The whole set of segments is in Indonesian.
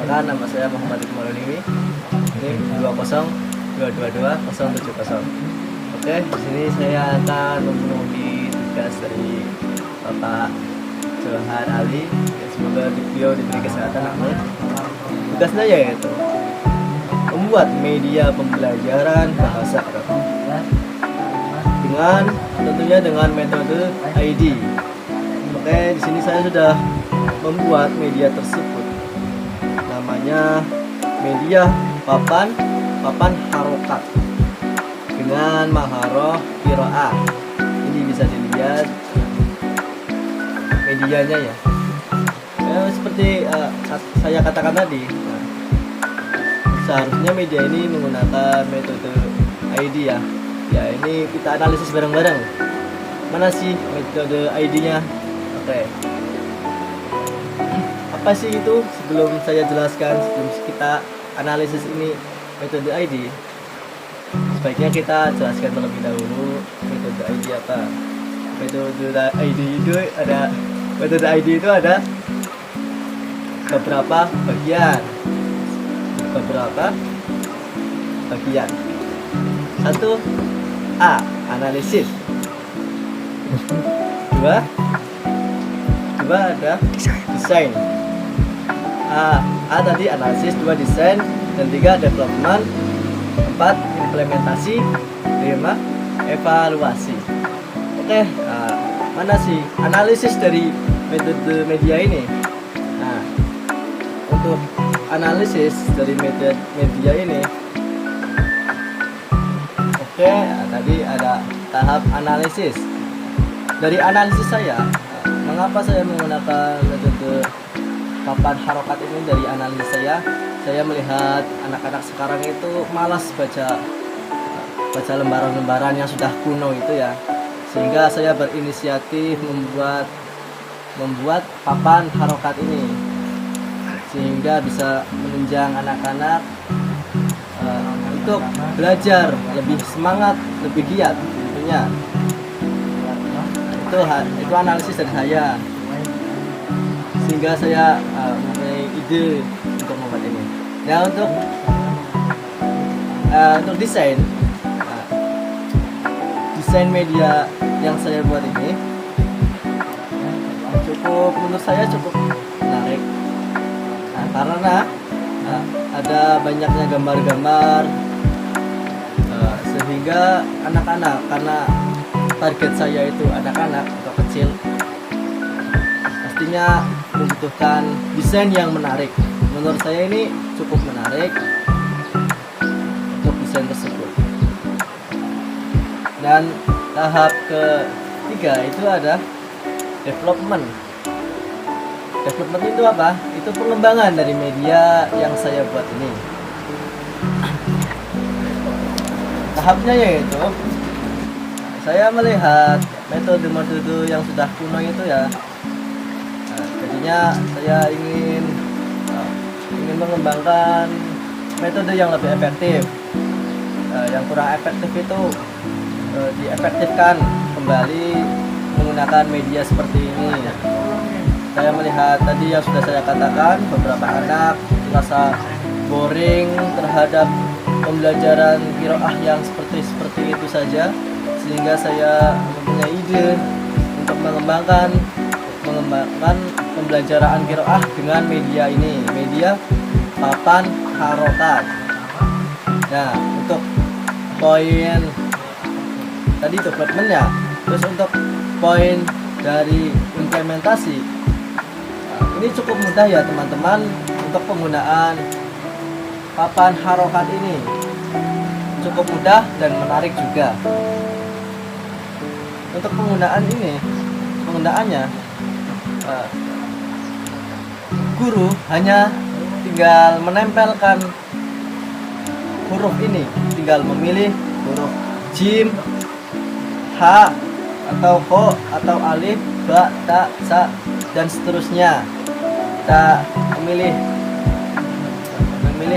Perkenalkan, nama saya Muhammad Iqbal Ini 2022270. Oke, di sini saya akan memenuhi tugas dari Bapak Johan Ali. Semoga beliau diberi kesehatan. Amin. Tugasnya yaitu membuat media pembelajaran bahasa Arab tentunya dengan metode ID. Oke, di sini saya sudah membuat media tersebut. Namanya media papan harokat dengan maharoh qiraah. Ini bisa dilihat medianya ya. Seperti saya katakan tadi, seharusnya media ini menggunakan metode ID ya. Ya, ini kita analisis bareng-bareng. Mana sih metode ID-nya? Oke. Apa sih itu? Sebelum saya jelaskan, sebelum kita analisis ini metode ID, sebaiknya kita jelaskan terlebih dahulu metode ID apa. Metode ID itu ada beberapa bagian. Satu, A. Analisis. Dua ada desain. A tadi analisis, 2 desain, dan 3 development, 4 implementasi, 5 evaluasi. Oke, mana sih analisis dari metode media ini? Nah, untuk analisis dari media ini, oke, tadi ada tahap analisis. Dari analisis saya, mengapa saya menggunakan metode papan harokat ini? Dari analisis saya melihat anak-anak sekarang itu malas baca lembaran-lembaran yang sudah kuno itu ya, sehingga saya berinisiatif membuat papan harokat ini, sehingga bisa menunjang anak-anak untuk belajar lebih semangat, lebih giat tentunya. Itu analisis dari saya, sehingga saya mempunyai ide untuk membuat ini. Nah, untuk desain media yang saya buat ini menurut saya cukup menarik. Karena ada banyaknya gambar-gambar, sehingga anak-anak, karena target saya itu anak-anak atau kecil, pastinya membutuhkan desain yang menarik. Menurut saya ini cukup menarik untuk desain tersebut. Dan tahap ketiga itu ada development. Development itu apa? Itu pengembangan dari media yang saya buat ini. Tahapnya yaitu saya melihat metode yang sudah kuno itu ya. Jadinya saya ingin mengembangkan metode yang lebih efektif. Yang kurang efektif itu diefektifkan kembali menggunakan media seperti ini. Saya melihat tadi yang sudah saya katakan, beberapa anak merasa boring terhadap pembelajaran qiraah yang seperti itu saja, sehingga saya mempunyai ide untuk mengembangkan pembelajaran qiraah dengan media ini, media papan harokat. Nah, untuk poin tadi development ya, terus untuk poin dari implementasi, ini cukup mudah ya teman-teman. Untuk penggunaan papan harokat ini cukup mudah dan menarik juga. Untuk penggunaannya guru hanya tinggal menempelkan huruf ini, tinggal memilih huruf jim, ha, atau ho, atau alif, ba, ta, sa, dan seterusnya. Kita memilih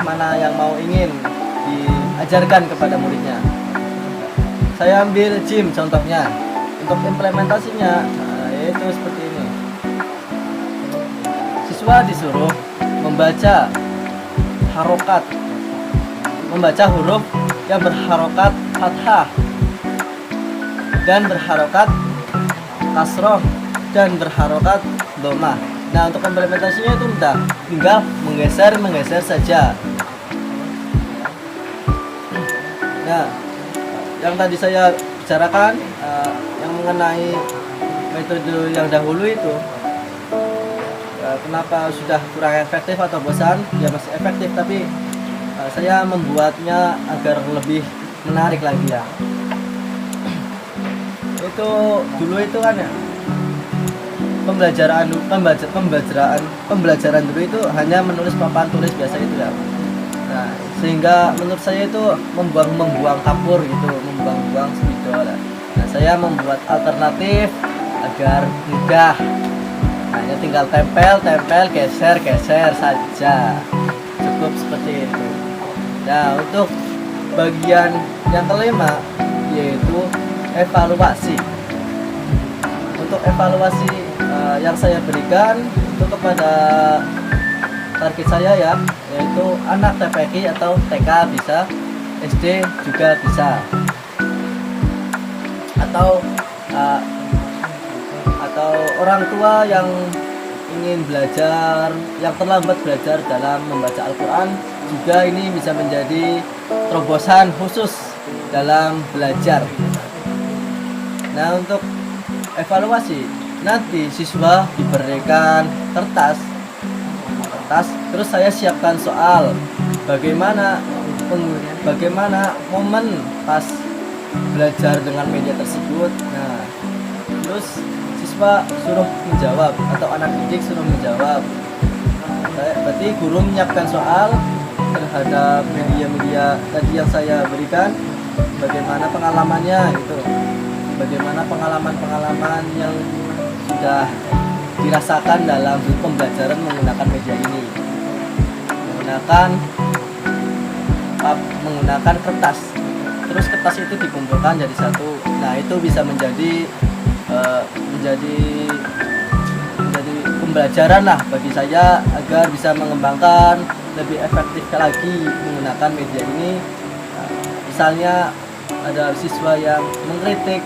mana yang mau ingin diajarkan kepada muridnya. Saya ambil jim contohnya. Untuk implementasinya yaitu seperti ini. Siswa disuruh membaca harokat, membaca huruf yang berharokat fathah dan berharokat kasroh dan berharokat dhammah. Nah, untuk implementasinya itu mudah, tinggal menggeser saja. Nah, yang tadi saya bicarakan yang mengenai metode yang dahulu itu, kenapa sudah kurang efektif atau bosan? Ya masih efektif, tapi saya membuatnya agar lebih menarik lagi ya. Itu dulu itu kan ya, pembelajaran dulu itu hanya menulis papan tulis biasa itu ya. Nah, sehingga menurut saya itu membuang kapur gitu, membuang spidol. Nah, saya membuat alternatif agar mudah. Nah, ini tinggal tempel, geser saja. Cukup seperti itu. Nah, untuk bagian yang kelima yaitu evaluasi. Untuk evaluasi yang saya berikan itu kepada target saya ya, yaitu anak TPQ atau TK bisa, SD juga bisa, atau orang tua yang ingin belajar, yang terlambat belajar dalam membaca Al-Quran juga ini bisa menjadi terobosan khusus dalam belajar. Nah, untuk evaluasi nanti siswa diberikan kertas, terus saya siapkan soal bagaimana momen pas belajar dengan media tersebut. Nah, terus siswa suruh menjawab atau anak didik suruh menjawab. Berarti guru menyiapkan soal terhadap media-media tadi yang saya berikan, bagaimana pengalamannya gitu, bagaimana pengalaman yang sudah dirasakan dalam pembelajaran menggunakan media ini, menggunakan kertas. Terus kertas itu dikumpulkan jadi satu. Nah, itu bisa menjadi pembelajaran lah bagi saya agar bisa mengembangkan lebih efektif lagi menggunakan media ini. Misalnya ada siswa yang mengkritik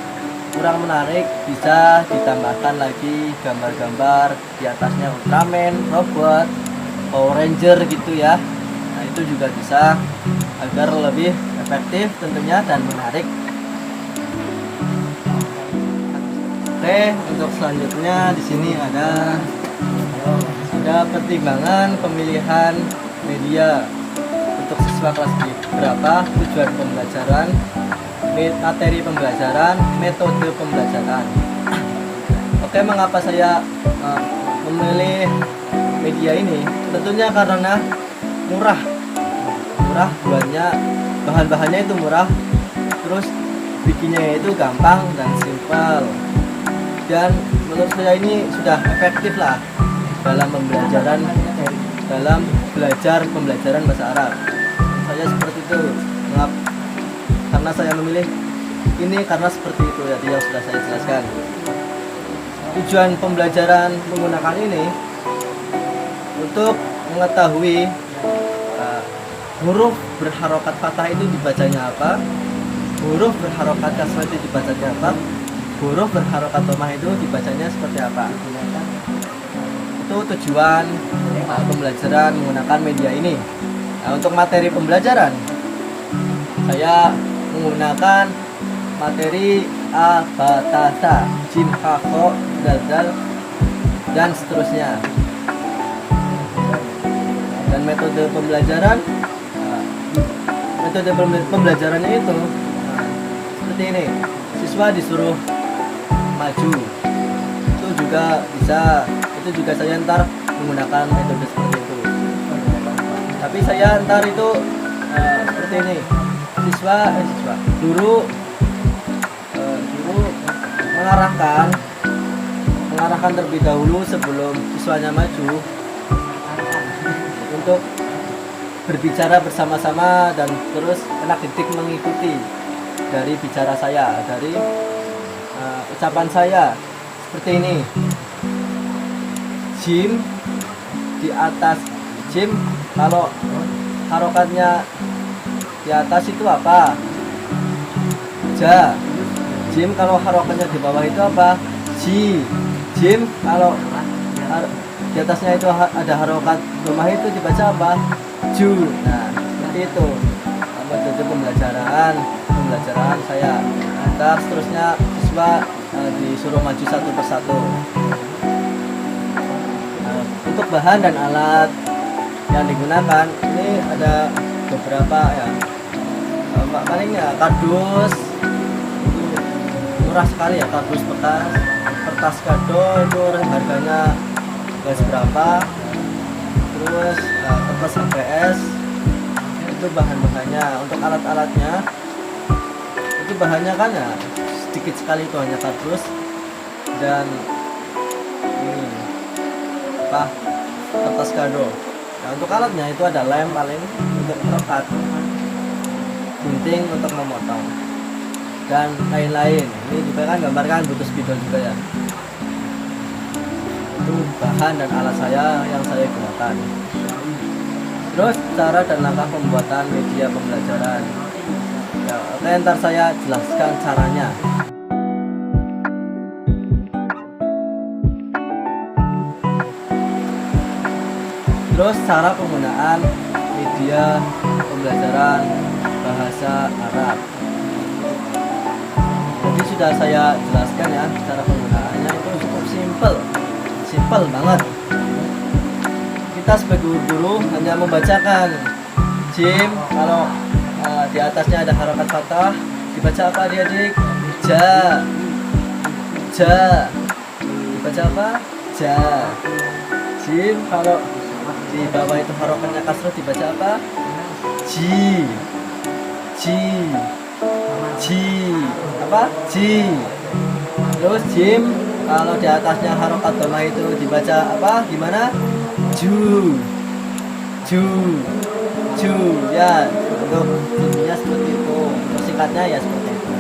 kurang menarik, bisa ditambahkan lagi gambar-gambar di atasnya Ultraman, robot, Power Ranger gitu ya. Nah, itu juga bisa agar lebih efektif tentunya dan menarik. Oke, untuk selanjutnya di sini ada pertimbangan pemilihan media untuk siswa kelas berapa, tujuan pembelajaran, materi pembelajaran, metode pembelajaran. Oke, mengapa saya memilih media ini? Tentunya karena murah, bahan-bahannya itu murah, terus bikinnya itu gampang dan simpel, dan menurut saya ini sudah efektif lah dalam pembelajaran bahasa Arab. Saya seperti itu. Karena saya memilih ini karena seperti itu ya, yang sudah saya jelaskan. Tujuan pembelajaran menggunakan ini untuk mengetahui huruf berharokat fathah itu dibacanya apa, huruf berharokat kasrah itu dibacanya apa, huruf berharokat dhammah itu dibacanya seperti apa. Itu tujuan pembelajaran menggunakan media ini. Nah, untuk materi pembelajaran saya menggunakan materi a, ba, ta, sa, jim, ha, kho, dal, dal, dan seterusnya. Dan metode pembelajarannya itu seperti ini. Siswa disuruh maju, itu juga bisa, itu juga saya ntar menggunakan metode seperti itu. Tapi saya ntar itu seperti ini. Guru mengarahkan terlebih dahulu sebelum siswanya maju untuk berbicara bersama-sama, dan terus anak didik mengikuti dari bicara saya, dari ucapan saya seperti ini. Jim di atas jim, kalau harokatnya di atas itu apa? Ja. Jim kalau harokatnya di bawah itu apa? Ji. Jim kalau di atasnya itu ada harokat domah itu dibaca apa? Ju. Nah, seperti itu. Metode pembelajaran saya. Ntar seterusnya siswa disuruh maju satu persatu. Untuk bahan dan alat yang digunakan ini ada beberapa ya. Paling ya kardus murah sekali ya, kardus bekas, kertas kado itu harganya gak seberapa. Terus kertas HPS itu bahan-bahannya. Untuk alat-alatnya itu bahannya kan ya sedikit sekali, itu hanya kardus dan ini kertas kado. Nah, untuk alatnya itu ada lem paling untuk merekat, gunting untuk memotong, dan lain-lain. Ini juga kan gambarkan butuh spidol juga ya. Itu bahan dan alat saya yang saya gunakan. Terus cara dan langkah pembuatan media pembelajaran ya, oke, ntar saya jelaskan caranya. Terus cara penggunaan media pembelajaran bahasa Arab. Jadi sudah saya jelaskan ya, cara penggunaannya itu cukup simple banget. Kita sebagai guru hanya membacakan. Jim kalau di atasnya ada harokat fathah dibaca apa adik-adik? Ja. Dibaca apa? Ja. Jim kalau di bawah itu harokatnya kasroh dibaca apa? Ji. Apa? Ji. Terus jim kalau di atasnya harokat domah itu dibaca apa? Gimana? Ju ya. Untuk bunyinya seperti itu. Untuk singkatnya ya seperti itu.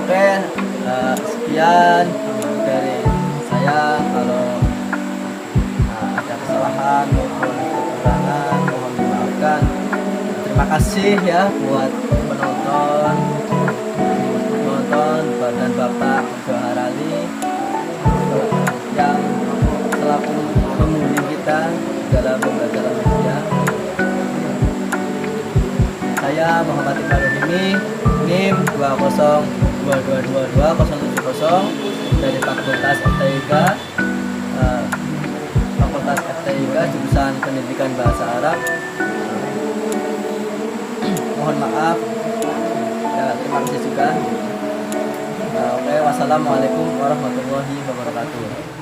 Oke, sekian dari saya. Kalau ada kesalahan maupun kekurangan mohon dimaafkan. Terima kasih ya buat penonton dan Bapak Johar Ali yang selaku pembimbing kita dalam pembelajaran media. Saya Muhammad Iqbaluddin, NIM 202222070 dari Fakultas FTIK jurusan Pendidikan Bahasa Arab. Mohon maaf ya, terima kasih juga. Oke, wassalamualaikum warahmatullahi wabarakatuh.